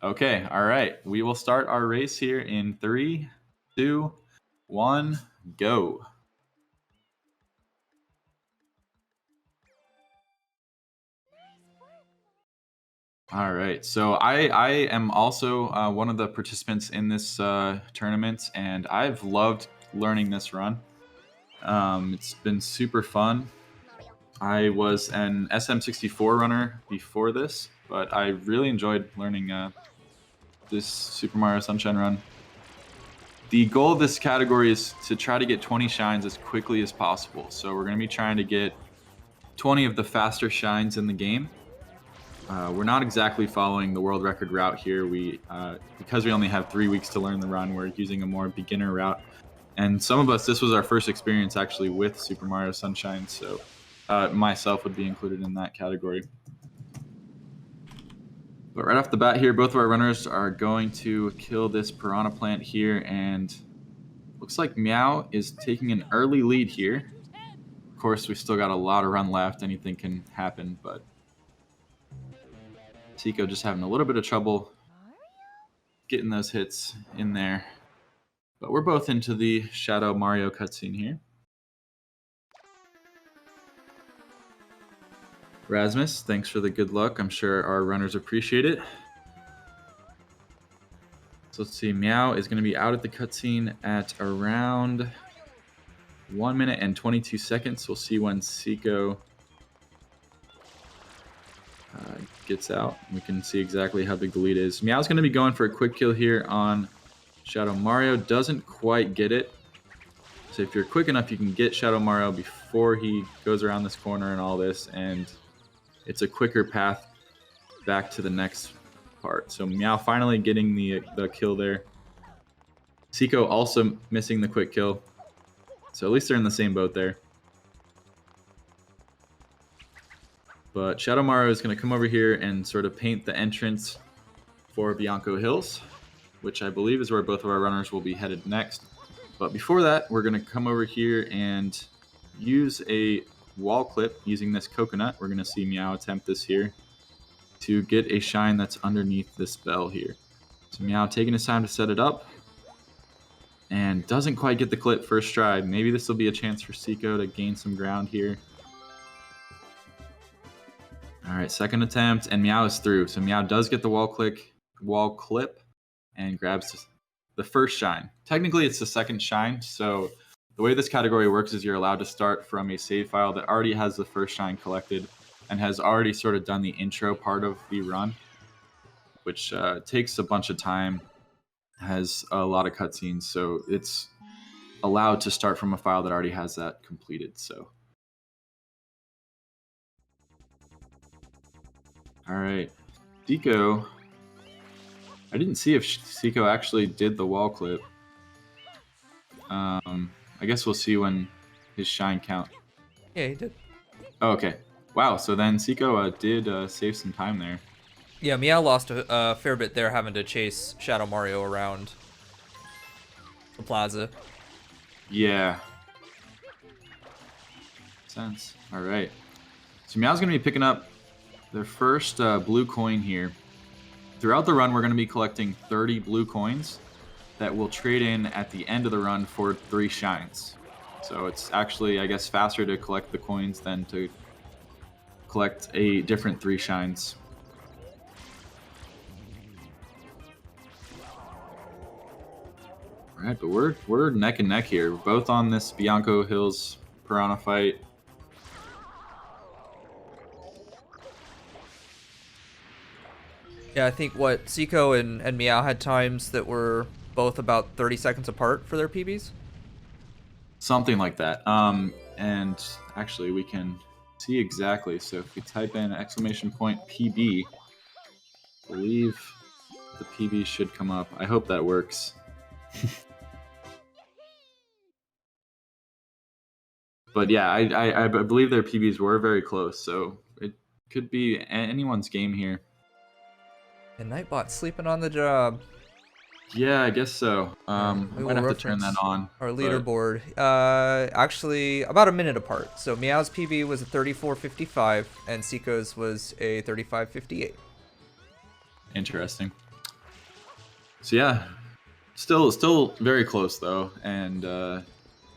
Okay, all right. We will start our race here in 3, 2, 1, go. All right, so I am also one of the participants in this tournament, and I've loved learning this run. It's been super fun. I was an SM64 runner before this, but I really enjoyed learning this Super Mario Sunshine run. The goal of this category is to try to get 20 shines as quickly as possible. So we're going to be trying to get 20 of the faster shines in the game. We're not exactly following the world record route here. Because we only have 3 weeks to learn the run, we're using a more beginner route. And some of us, this was our first experience actually with Super Mario Sunshine, so myself would be included in that category. But right off the bat here, both of our runners are going to kill this piranha plant here, and looks like Miaoo is taking an early lead here. Of course, we still got a lot of run left. Anything can happen, but NxSeako just having a little bit of trouble getting those hits in there. But we're both into the Shadow Mario cutscene here. Rasmus, thanks for the good luck. I'm sure our runners appreciate it. So let's see, Miaoo is going to be out at the cutscene at around 1 minute and 22 seconds. We'll see when NxSeako gets out. We can see exactly how big the lead is. Miao's going to be going for a quick kill here on Shadow Mario. Doesn't quite get it. So if you're quick enough, you can get Shadow Mario before he goes around this corner and all this, and it's a quicker path back to the next part. So Miaoo finally getting the kill there. NxSeako also missing the quick kill. So at least they're in the same boat there. But Shadow Mario is going to come over here and sort of paint the entrance for Bianco Hills, which I believe is where both of our runners will be headed next. But before that, we're going to come over here and use a wall clip using this coconut. We're going to see Miaoo attempt this here to get a shine that's underneath this bell here. So Miaoo taking his time to set it up and doesn't quite get the clip first stride. Maybe this will be a chance for NxSeako to gain some ground here. All right, second attempt, and Miaoo is through. So Miaoo does get the wall clip and grabs the first shine. Technically, it's the second shine. So the way this category works is you're allowed to start from a save file that already has the first shine collected and has already sort of done the intro part of the run, which takes a bunch of time, has a lot of cutscenes. So it's allowed to start from a file that already has that completed. So. All right, NxSeako. I didn't see if NxSeako actually did the wall clip. I guess we'll see when his shine count. Yeah, he did. Oh, okay. Wow, so then NxSeako did save some time there. Yeah, Miaoo lost a fair bit there having to chase Shadow Mario around the plaza. Yeah. Makes sense. All right. So Miao's going to be picking up their first blue coin here. Throughout the run, we're going to be collecting 30 blue coins that we'll trade in at the end of the run for 3 shines. So it's actually, I guess, faster to collect the coins than to collect a different 3 shines. All right, but we're neck and neck here. We're both on this Bianco Hills piranha fight. Yeah, I think NxSeako and Miaoo had times that were both about 30 seconds apart for their PBs. Something like that. And actually, we can see exactly. So if we type in !PB, I believe the PB should come up. I hope that works. But yeah, I believe their PBs were very close, so it could be anyone's game here. And Nightbot sleeping on the job. Yeah, I guess so. We might have to turn that on. Our leaderboard. Actually, about a minute apart. So Miao's PB was a 34.55, and NxSeako's was a 35.58. Interesting. So yeah, still very close though, and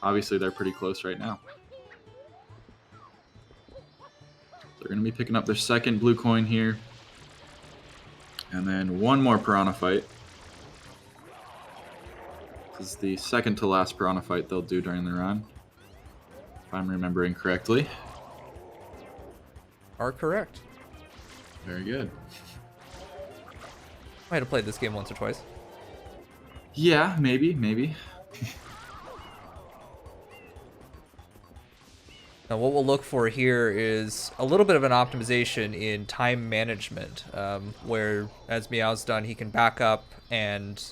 obviously they're pretty close right now. They're going to be picking up their second blue coin here. And then one more piranha fight. This is the second to last piranha fight they'll do during the run, if I'm remembering correctly. Are correct. Very good. Might have played this game once or twice. Yeah, maybe. Now what we'll look for here is a little bit of an optimization in time management, where as Miao's done, he can back up and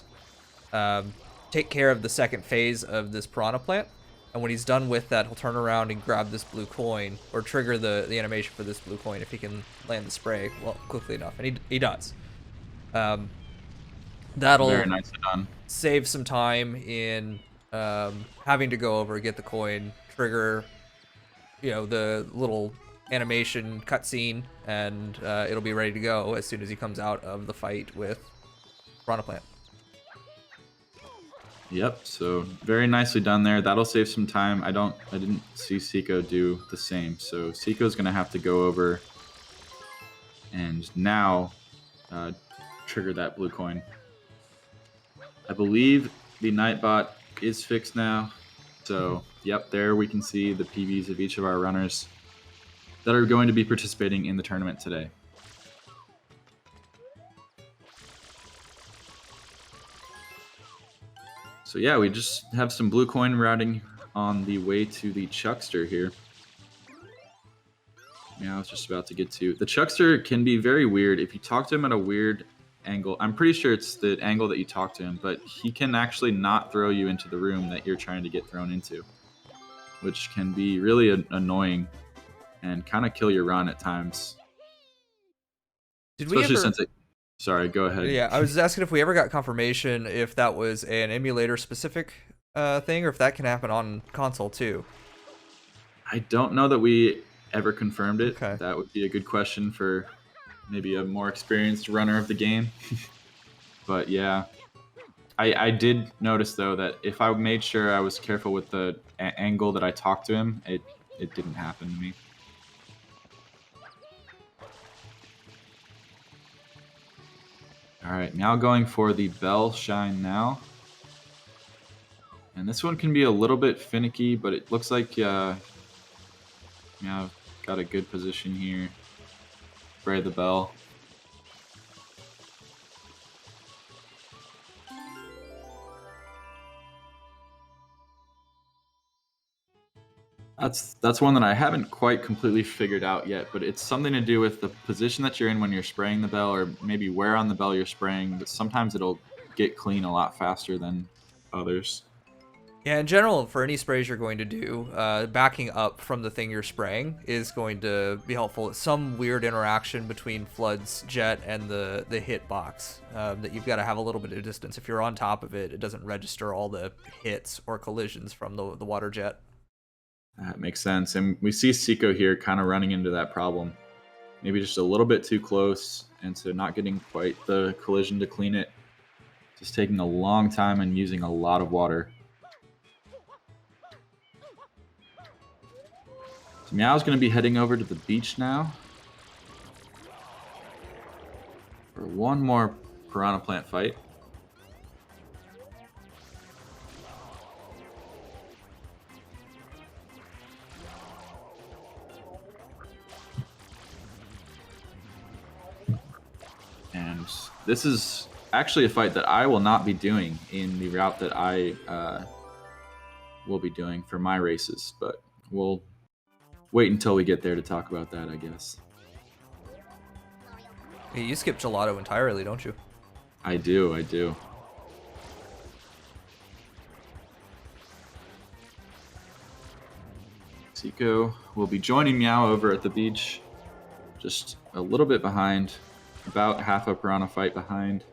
take care of the second phase of this piranha plant. And when he's done with that, he'll turn around and grab this blue coin, or trigger the animation for this blue coin if he can land the spray quickly enough. And he does. That'll Very nicely done. save some time in having to go over, get the coin, trigger, the little animation cutscene, and it'll be ready to go as soon as he comes out of the fight with Piranha Plant. Yep, so very nicely done there. That'll save some time. I didn't see NxSeako do the same. So NxSeako's gonna have to go over and now trigger that blue coin. I believe the Nightbot is fixed now. So yep, there we can see the PVs of each of our runners that are going to be participating in the tournament today. So yeah, we just have some blue coin routing on the way to the Chuckster here. Yeah, I was just about to get to. The Chuckster can be very weird. If you talk to him at a weird angle, I'm pretty sure it's the angle that you talk to him, but he can actually not throw you into the room that you're trying to get thrown into, which can be really annoying and kind of kill your run at times. Especially since it... Sorry, go ahead. Yeah, I was just asking if we ever got confirmation if that was an emulator-specific thing, or if that can happen on console too. I don't know that we ever confirmed it. Okay. That would be a good question for maybe a more experienced runner of the game. But yeah, I did notice though that if I made sure I was careful with the angle that I talked to him, it didn't happen to me. All right, now going for the Bell Shine now. And this one can be a little bit finicky, but it looks like Miaoo got a good position here. Spray the bell. That's one that I haven't quite completely figured out yet, but it's something to do with the position that you're in when you're spraying the bell, or maybe where on the bell you're spraying, but sometimes it'll get clean a lot faster than others. Yeah, in general, for any sprays you're going to do, backing up from the thing you're spraying is going to be helpful. It's some weird interaction between Flood's jet and the hit box that you've got to have a little bit of distance. If you're on top of it, it doesn't register all the hits or collisions from the water jet. That makes sense. And we see NxSeako here kind of running into that problem. Maybe just a little bit too close, and so not getting quite the collision to clean it. Just taking a long time and using a lot of water. So Miao's going to be heading over to the beach now for one more piranha plant fight. And this is actually a fight that I will not be doing in the route that I will be doing for my races, but we'll wait until we get there to talk about that, I guess. Hey, you skip gelato entirely, don't you? I do. NxSeako will be joining Miaoo over at the beach, just a little bit behind, about half a piranha fight behind.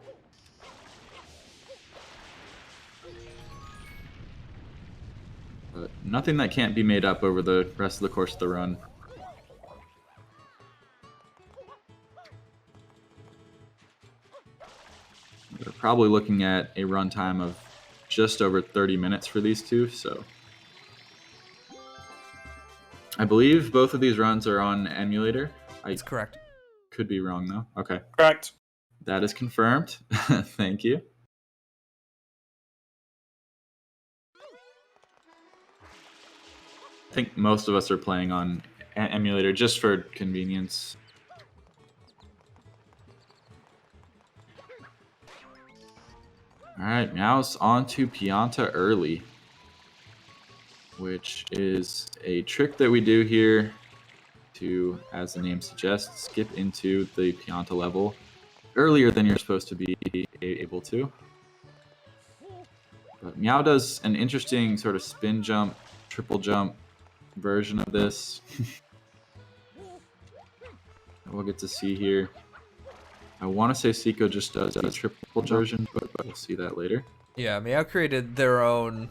But nothing that can't be made up over the rest of the course of the run. We're probably looking at a runtime of just over 30 minutes for these two, so I believe both of these runs are on emulator. That's correct. Could be wrong though. Okay. Correct. That is confirmed. Thank you. I think most of us are playing on emulator just for convenience. All right, now it's on to Pianta early, which is a trick that we do here to, as the name suggests, skip into the Pianta level earlier than you're supposed to be able to. But Miaoo does an interesting sort of spin jump, triple jump version of this. We'll get to see here. I want to say Seako just does a triple version, but we'll see that later. Yeah, Miaoo created their own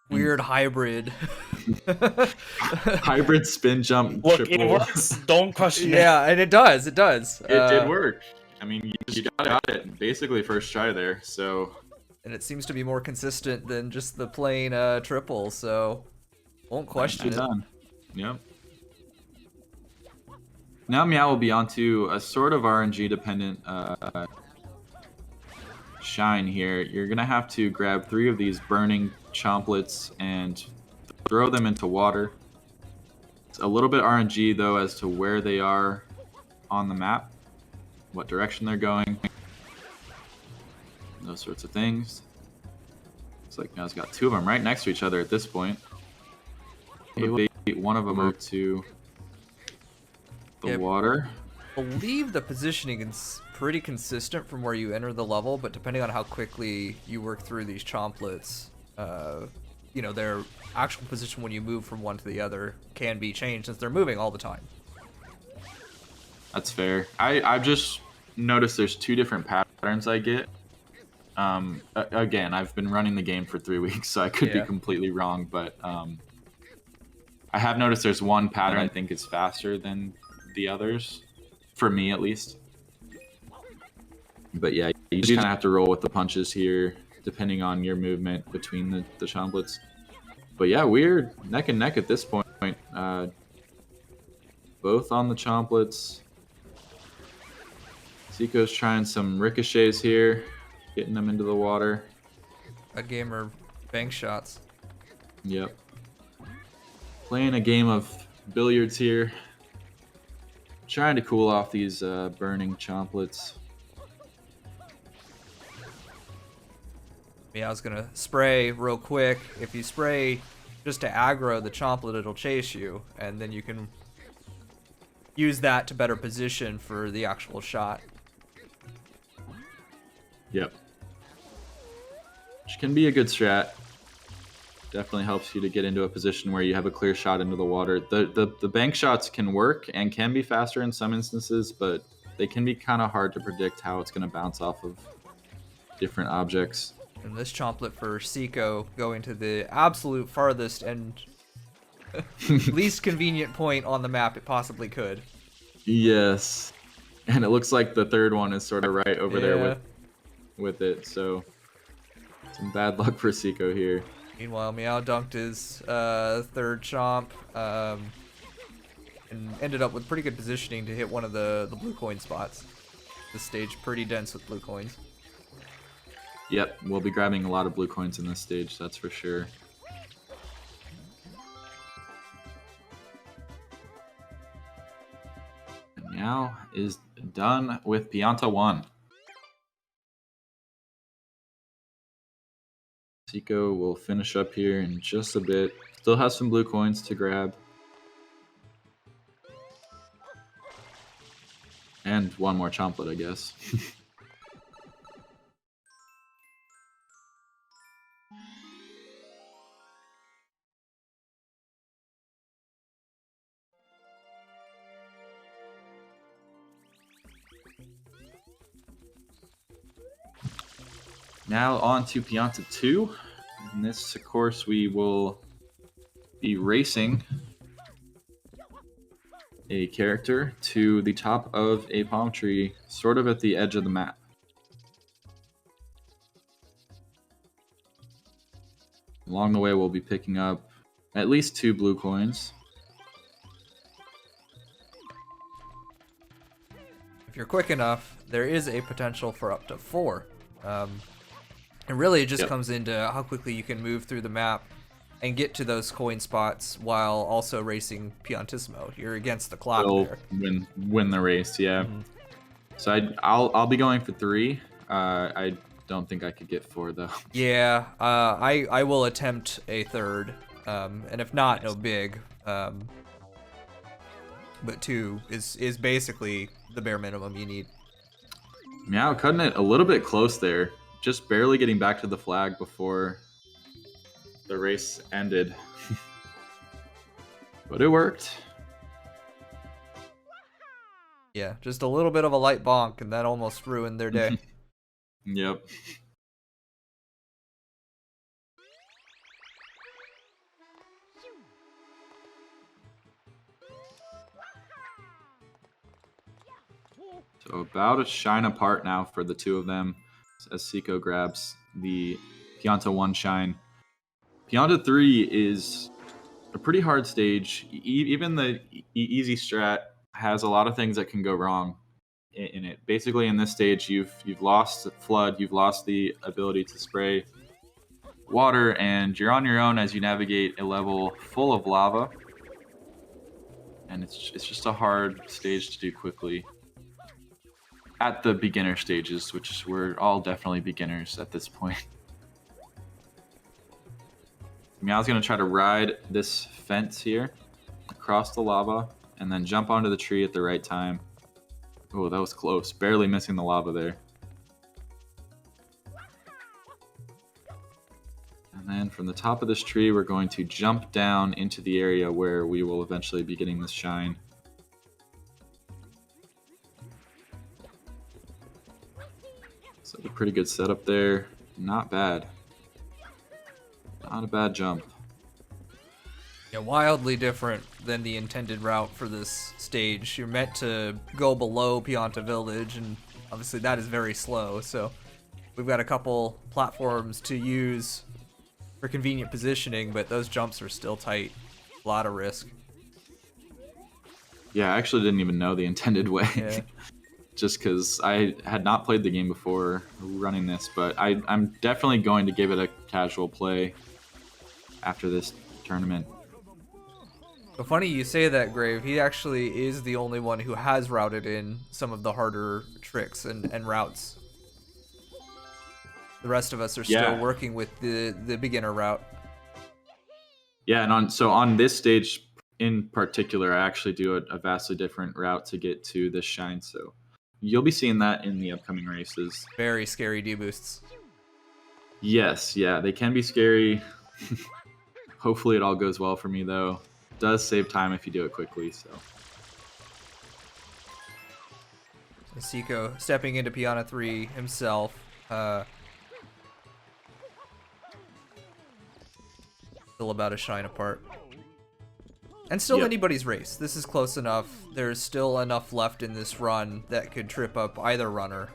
weird hybrid. Hybrid spin jump. Look, triple. it works. Don't question it. Yeah, and it does. It does. It did work. I mean, you got it basically first try there, so. And it seems to be more consistent than just the plain triple, so won't question it. Done. Yep. Now Miaoo will be onto a sort of RNG dependent shine here. You're gonna have to grab 3 of these burning chomplets and throw them into water. It's a little bit RNG though as to where they are on the map, what direction they're going, those sorts of things. Looks like Miaoo's got 2 of them right next to each other at this point. Maybe one of them over to the water. I believe the positioning is pretty consistent from where you enter the level, but depending on how quickly you work through these chomplets, you know, their actual position when you move from one to the other can be changed since they're moving all the time. That's fair. I've just noticed there's 2 different patterns I get. Again, I've been running the game for 3 weeks, so I could be completely wrong, but I have noticed there's one pattern I think is faster than the others, for me at least. But yeah, you just kind of have to roll with the punches here, depending on your movement between the chomplets. But yeah, we're neck and neck at this point. Both on the chomplets. Seako's trying some ricochets here, getting them into the water. A gamer bank shots. Yep. Playing a game of billiards here. Trying to cool off these burning chomplets. Miaoo's gonna spray real quick. If you spray just to aggro the chomplet, it'll chase you, and then you can use that to better position for the actual shot. Yep. Which can be a good strat. Definitely helps you to get into a position where you have a clear shot into the water. The bank shots can work and can be faster in some instances, but they can be kind of hard to predict how it's going to bounce off of different objects. And this chomplet for Seako going to the absolute farthest and least convenient point on the map it possibly could. Yes. And it looks like the third one is sort of right over there with it, so some bad luck for Seako here. Meanwhile, Miaoo dunked his third chomp and ended up with pretty good positioning to hit one of the blue coin spots. This stage pretty dense with blue coins. Yep, we'll be grabbing a lot of blue coins in this stage, that's for sure. And Miaoo is done with Pianta 1. Seako will finish up here in just a bit. Still has some blue coins to grab. And one more chomplet, I guess. Now on to Pianta 2. In this, of course, we will be racing a character to the top of a palm tree, sort of at the edge of the map. Along the way, we'll be picking up at least 2 blue coins. If you're quick enough, there is a potential for up to 4. And really, it just comes into how quickly you can move through the map and get to those coin spots while also racing Piantissimo. You're against the clock there. Win the race, yeah. So I'll be going for 3. I don't think I could get 4 though. Yeah, I will attempt a 3rd, and if not, no big. But 2 is basically the bare minimum you need. Miaoo cutting it a little bit close there, just barely getting back to the flag before the race ended. But it worked. Yeah, just a little bit of a light bonk, and that almost ruined their day. Yep. So about a shine apart now for the 2 of them as Seako grabs the Pianta 1 shine. Pianta 3 is a pretty hard stage. Even the easy strat has a lot of things that can go wrong in it. Basically, in this stage, you've lost Flood, you've lost the ability to spray water, and you're on your own as you navigate a level full of lava. And it's just a hard stage to do quickly. At the beginner stages, which we're all definitely beginners at this point. Miao's going to try to ride this fence here across the lava and then jump onto the tree at the right time. Oh, that was close. Barely missing the lava there. And then from the top of this tree, we're going to jump down into the area where we will eventually be getting this shine. So a pretty good setup there. Not bad. Not a bad jump. Yeah, wildly different than the intended route for this stage. You're meant to go below Pianta Village, and obviously that is very slow, so we've got a couple platforms to use for convenient positioning, but those jumps are still tight. A lot of risk. Yeah, I actually didn't even know the intended way. Yeah. Just because I had not played the game before running this, but I'm definitely going to give it a casual play after this tournament. So funny you say that, Grave. He actually is the only one who has routed in some of the harder tricks and routes. The rest of us are still working with the beginner route. Yeah, and on this stage in particular, I actually do a vastly different route to get to this shine, so you'll be seeing that in the upcoming races. Very scary deboosts. Yes, yeah, they can be scary. Hopefully it all goes well for me, though. It does save time if you do it quickly, so. NxSeako stepping into Pianta 3 himself. Still about a shine apart. And still anybody's race. This is close enough. There's still enough left in this run that could trip up either runner.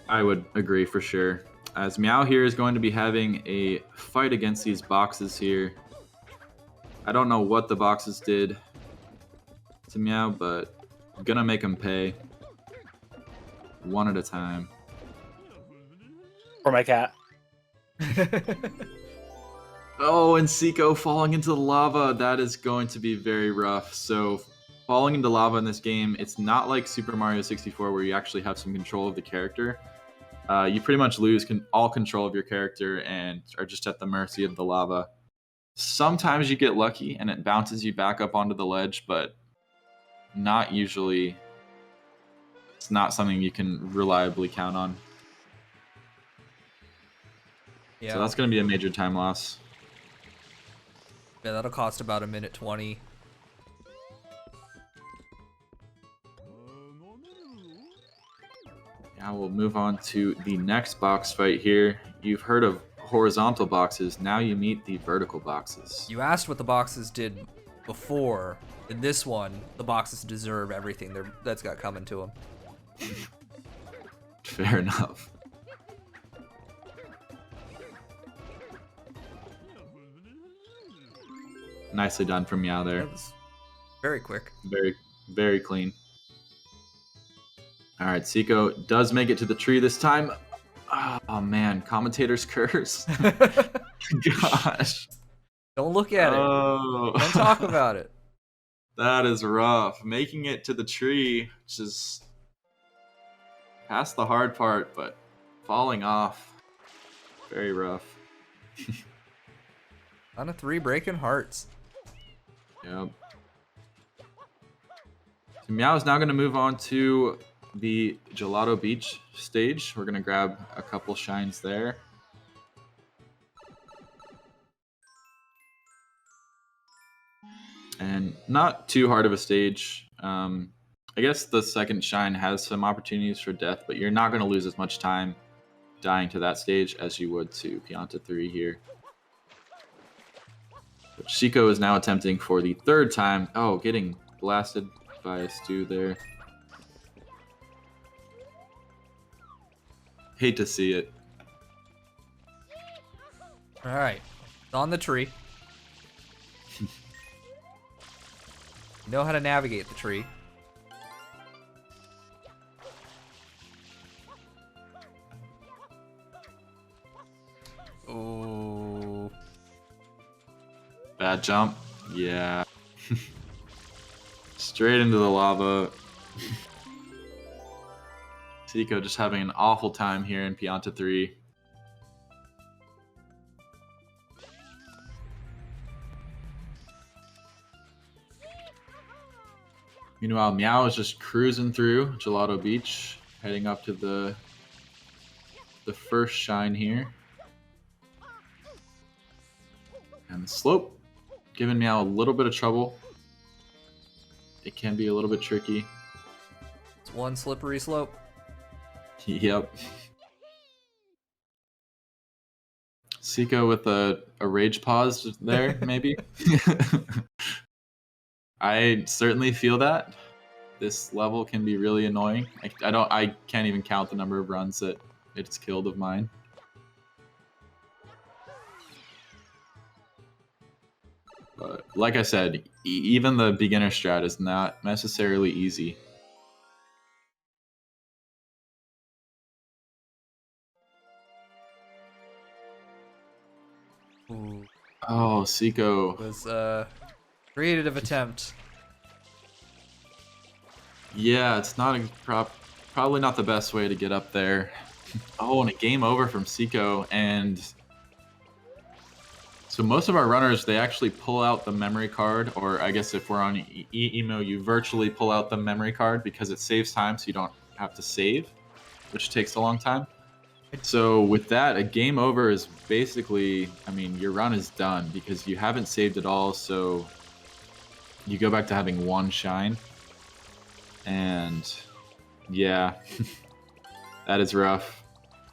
I would agree for sure. As Miaoo here is going to be having a fight against these boxes here. I don't know what the boxes did to Miaoo, but I'm gonna make him pay. One at a time. For my cat. Oh, and NxSeako falling into the lava. That is going to be very rough. So falling into lava in this game, it's not like Super Mario 64 where you actually have some control of the character. You pretty much lose all control of your character and are just at the mercy of the lava. Sometimes you get lucky and it bounces you back up onto the ledge, but not usually. It's not something you can reliably count on. Yeah. So that's going to be a major time loss. Yeah, that'll cost about 1:20. Now we'll move on to the next box fight here. You've heard of horizontal boxes. Now you meet the vertical boxes. You asked what the boxes did before. In this one, the boxes deserve everything that's got coming to them. Fair enough. Nicely done from Miaoo there. That was very quick. Very, very clean. All right, Seako does make it to the tree this time. Oh man, commentator's curse. Gosh. Don't look at it. Don't talk about it. That is rough. Making it to the tree, which is past the hard part, but falling off, very rough. On a 3 breaking hearts. Yep. So Miaoo is now going to move on to the Gelato Beach stage. We're going to grab a couple shines there. And not too hard of a stage. I guess the second shine has some opportunities for death, but you're not going to lose as much time dying to that stage as you would to Pianta 3 here. But Seako is now attempting for the 3rd time. Oh, getting blasted by a stew there. Hate to see it. All right, it's on the tree. You know how to navigate the tree. Oh. Bad jump. Yeah. Straight into the lava. Seako just having an awful time here in Pianta 3. Meanwhile, Miaoo is just cruising through Gelato Beach, heading up to the first shine here. And the slope, giving Miaoo a little bit of trouble. It can be a little bit tricky. It's one slippery slope. Yep. Seako with a rage pause there, maybe. I certainly feel that. This level can be really annoying. I can't even count the number of runs that it's killed of mine. But like I said, even the beginner strat is not necessarily easy. Ooh. Oh, Seako. It was a creative attempt. Yeah, it's not probably not the best way to get up there. Oh, and a game over from Seako. And so most of our runners, they actually pull out the memory card, or I guess if we're on emo, you virtually pull out the memory card because it saves time so you don't have to save, which takes a long time. So with that, a game over is basically, I mean, your run is done because you haven't saved at all, so you go back to having 1 shine. And yeah, that is rough.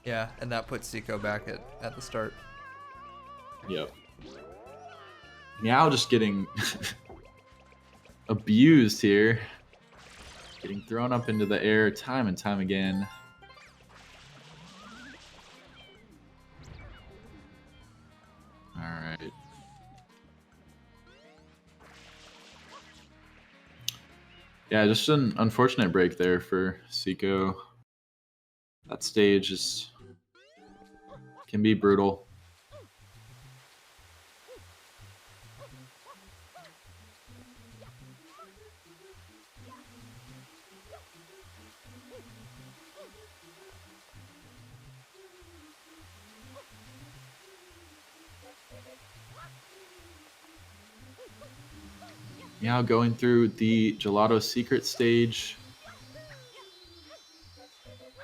Yeah, and that puts Seako back at the start. Yep. Miaoo just getting abused here. Getting thrown up into the air time and time again. Alright. Yeah, just an unfortunate break there for Seako. That stage can be brutal. Now going through the Gelato Secret stage.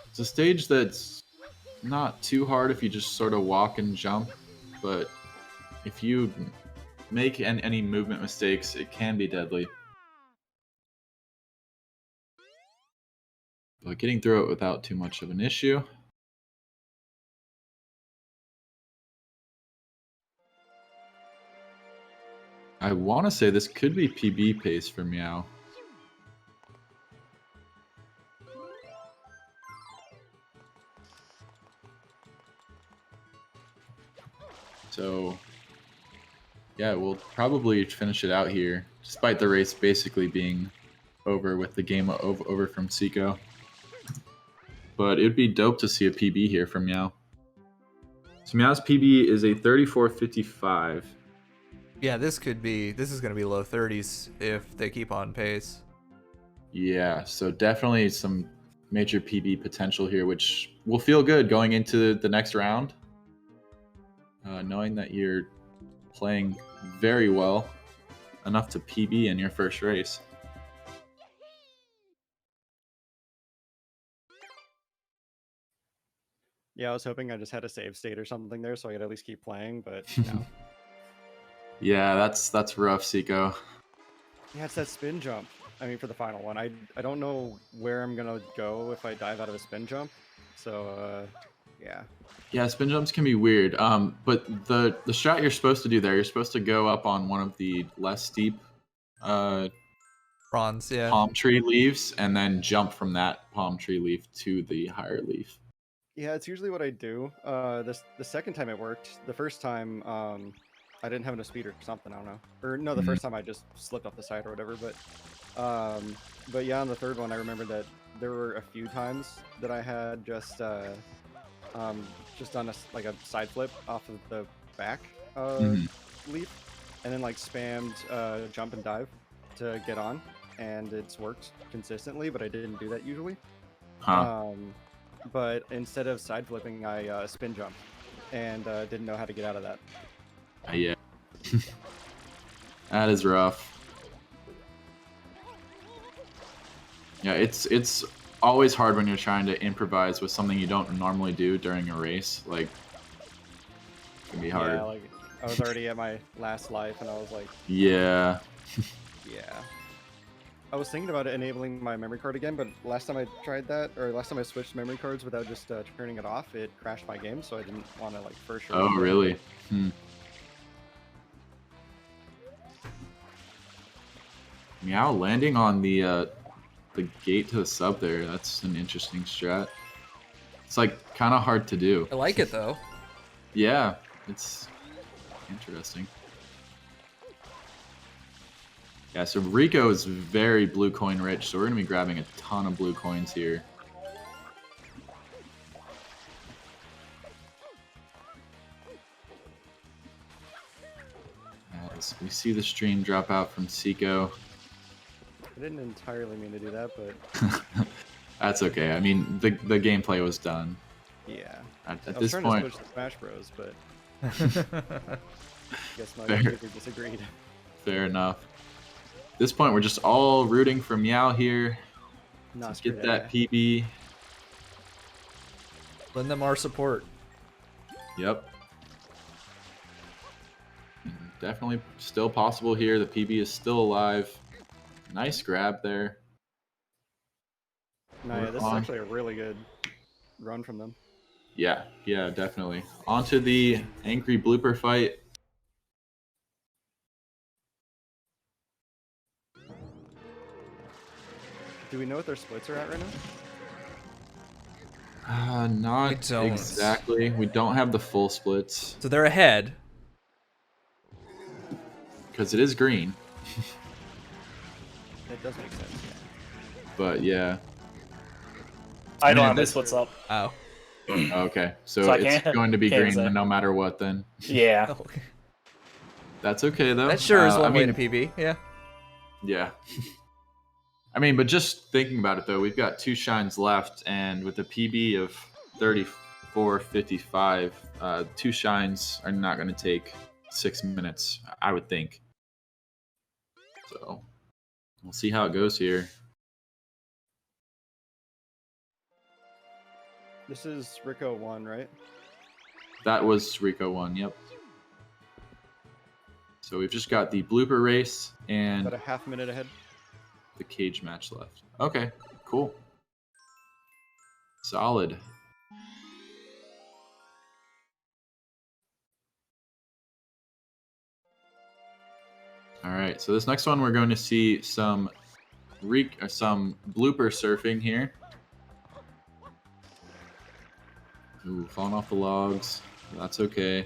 It's a stage that's not too hard if you just sort of walk and jump, but if you make any movement mistakes, it can be deadly. But getting through it without too much of an issue. I want to say this could be PB pace for Miaoo. So, yeah, we'll probably finish it out here, despite the race basically being over with the game over from NxSeako. But it'd be dope to see a PB here from Miaoo. So Miao's PB is a 34.55. Yeah, this is gonna be low 30s if they keep on pace. Yeah, so definitely some major PB potential here, which will feel good going into the next round. Knowing that you're playing very well, enough to PB in your first race. Yeah, I was hoping I just had a save state or something there so I could at least keep playing, but no. Yeah, that's rough, NxSeako. Yeah, it's that spin jump. I mean, for the final one. I don't know where I'm going to go if I dive out of a spin jump. So, yeah. Yeah, spin jumps can be weird. But the strat you're supposed to do there, you're supposed to go up on one of the less steep Bronze, yeah. palm tree leaves and then jump from that palm tree leaf to the higher leaf. Yeah, it's usually what I do. The second time it worked. The first time, I didn't have enough speed or something. I don't know. Or no, the first time I just slipped off the side or whatever. But yeah, on the third one, I remember that there were a few times that I had just done like a side flip off of the back leaf, and then like spammed jump and dive to get on, and it's worked consistently. But I didn't do that usually. But instead of side flipping, I spin jumped, and didn't know how to get out of that. Yeah. That is rough. Yeah, it's always hard when you're trying to improvise with something you don't normally do during a race. Like, it can be hard. Yeah, like I was already at my last life, and I was like, yeah. yeah. I was thinking about enabling my memory card again, but last time I tried that, or last time I switched memory cards without just turning it off, it crashed my game, so I didn't want to like for sure. Oh, really? Miaoo landing on the gate to the sub there. That's an interesting strat. It's like kind of hard to do. I like it though. Yeah, it's interesting. Yeah, so Rico is very blue coin rich, so we're gonna be grabbing a ton of blue coins here. As we see the stream drop out from NxSeako. I didn't entirely mean to do that, but That's okay. I mean, the gameplay was done. yeah. At I was this trying point, to switch to Smash Bros, but I guess my Fair. computer disagreed. fair enough. At this point, we're just all rooting for Miaoo here Not to get that PB. Lend them our support. Yep. Definitely still possible here. The PB is still alive. Nice grab there. No, yeah, this is actually a really good run from them. Yeah, definitely. On to the angry blooper fight. Do we know what their splits are at right now? Not We don't. exactly. We don't have the full splits So they're ahead. because it is green. It does make sense. But yeah. I don't mean, have my this- splits up. Oh. Okay, so So I it's can't- going to be can't green say. no matter what then. Yeah. Okay. That's okay though. That sure is I one way mean, to PB. Yeah. Yeah. I mean, but just thinking about it though, we've got 2 shines left, and with a PB of 34.55, 2 shines are not going to take 6 minutes, I would think. So we'll see how it goes here. This is Rico 1, right? That was Rico 1, yep. So we've just got the blooper race and About a half minute ahead. the cage match left. Okay, cool. Solid. right, so this next one we're going to see some blooper surfing here. Ooh, falling off the logs. That's okay.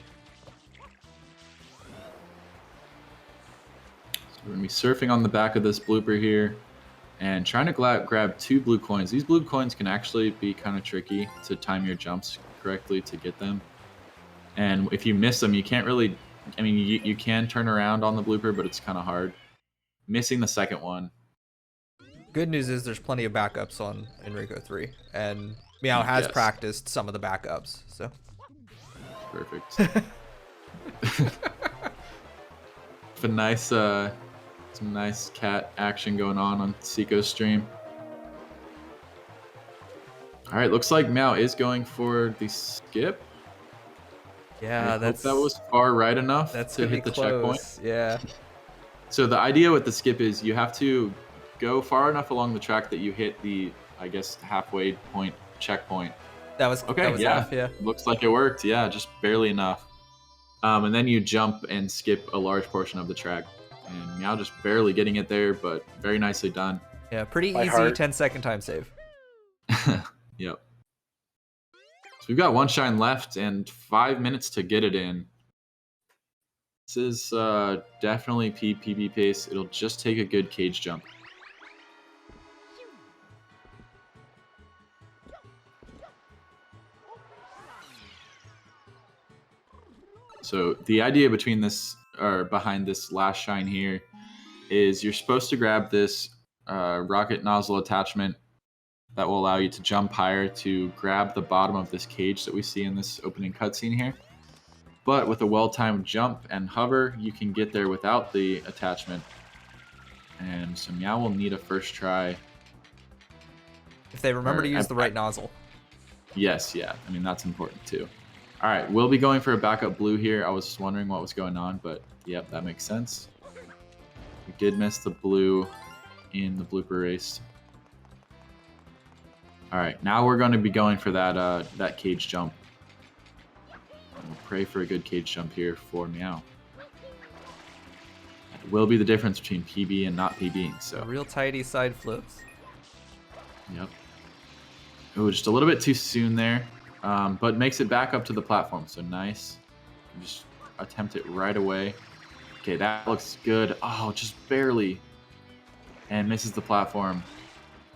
So we're gonna be surfing on the back of this blooper here and trying to grab 2 blue coins. These blue coins can actually be kind of tricky to time your jumps correctly to get them. And if you miss them, you can't really, I mean, you can turn around on the blooper, but it's kind of hard. Missing the second one. Good news is there's plenty of backups on Enrico 3, and Miaoo has Yes. practiced some of the backups, so. Perfect. A nice, some nice cat action going on NxSeako's stream. All right, looks like Miaoo is going for the skip. Yeah, I hope that was far right enough that's to gonna hit be the checkpoint. close. Yeah. So the idea with the skip is you have to go far enough along the track that you hit the, I guess, halfway point checkpoint. That was Okay, that was yeah. off, yeah. Looks like it worked. Yeah, just barely enough. And then you jump and skip a large portion of the track. And Miaoo just barely getting it there, but very nicely done. Yeah, pretty By easy heart. 10-second time save. Yep. So we've got 1 shine left and 5 minutes to get it in. This is definitely PB pace. It'll just take a good cage jump. So the idea between this or behind this last shine here is you're supposed to grab this rocket nozzle attachment that will allow you to jump higher to grab the bottom of this cage that we see in this opening cutscene here. But with a well-timed jump and hover, you can get there without the attachment. And so Miaoo will need a first try. If they remember to Or- use the right nozzle. Yes, yeah. I mean, that's important too. All right, we'll be going for a backup blue here. I was wondering what was going on, but yep, that makes sense. We did miss the blue in the blooper race. All right, now we're going to be going for that that cage jump. And we'll pray for a good cage jump here for Miaoo. It will be the difference between PB and not PBing. So Real tidy side flips. yep. Oh, just a little bit too soon there, but makes it back up to the platform. So nice. Just attempt it right away. Okay, that looks good. Oh, just barely. And misses the platform.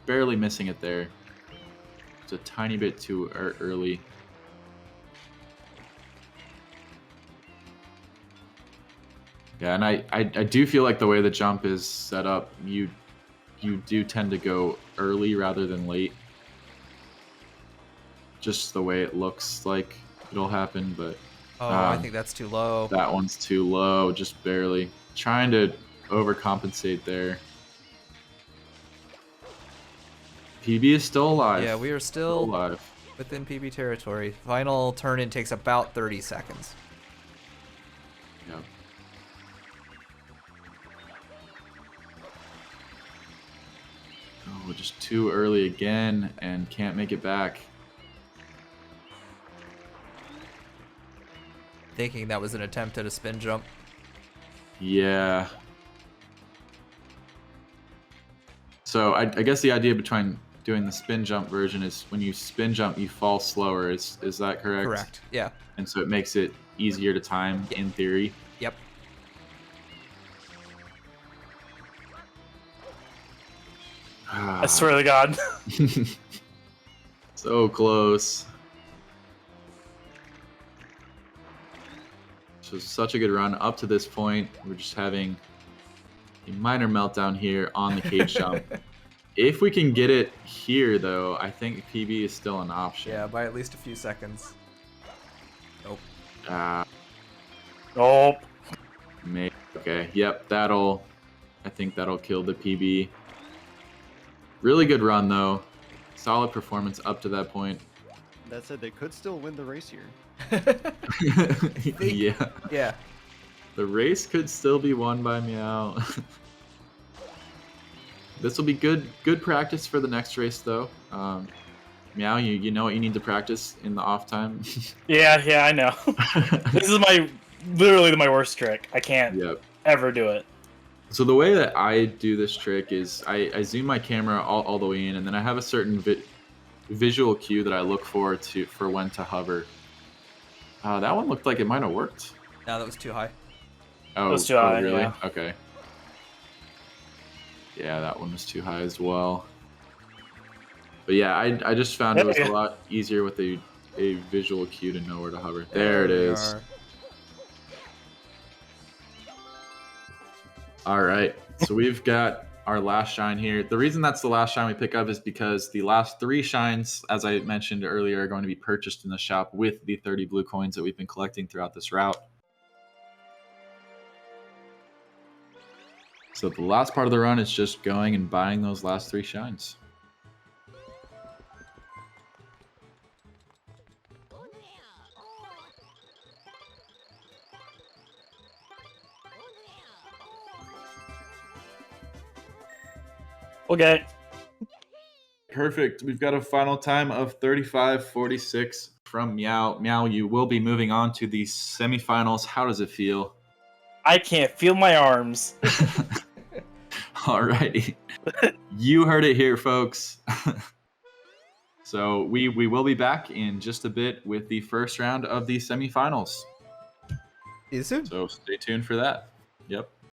Barely missing it there. It's a tiny bit too early. Yeah, and I do feel like the way the jump is set up, you do tend to go early rather than late. Just the way it looks like it'll happen, but Oh, I think that's too low. that one's too low, just barely. Trying to overcompensate there. PB is still alive. Yeah, we are still alive. within PB territory. Final turn-in takes about 30 seconds. Yep. Oh, just too early again and can't make it back. Thinking that was an attempt at a spin jump. Yeah. So I guess the idea between doing the spin jump version is when you spin jump, you fall slower. Is that correct? Correct. Yeah. And so it makes it easier to time in theory. Yep. I swear to God. So close. So such a good run up to this point. We're just having a minor meltdown here on the cage jump. If we can get it here, though, I think PB is still an option. Yeah, by at least a few seconds. Nope. Nope. Maybe. Okay. Yep. I think that'll kill the PB. Really good run, though. Solid performance up to that point. That said, they could still win the race here. Yeah. Yeah. The race could still be won by Miaoo. This will be good practice for the next race, though. Miaoo, you know what you need to practice in the off time. Yeah, I know. This is literally my worst trick. I can't Yep. ever do it. So the way that I do this trick is I zoom my camera all the way in, and then I have a certain visual cue that I look for when to hover. That one looked like it might have worked. No, that was too high. Oh, was too high, really? yeah. Okay. Yeah, that one was too high as well. But yeah, I just found it was a lot easier with a visual cue to know where to hover. There it we is. are. All right, so we've got our last shine here. The reason that's the last shine we pick up is because the last 3 shines, as I mentioned earlier, are going to be purchased in the shop with the 30 blue coins that we've been collecting throughout this route. So the last part of the run is just going and buying those last 3 shines. Okay. Perfect. We've got a final time of 35:46 from Miaoo. Miaoo, you will be moving on to the semifinals. How does it feel? I can't feel my arms. Alrighty. You heard it here, folks. So we will be back in just a bit with the first round of the semifinals. See you soon. So stay tuned for that. Yep.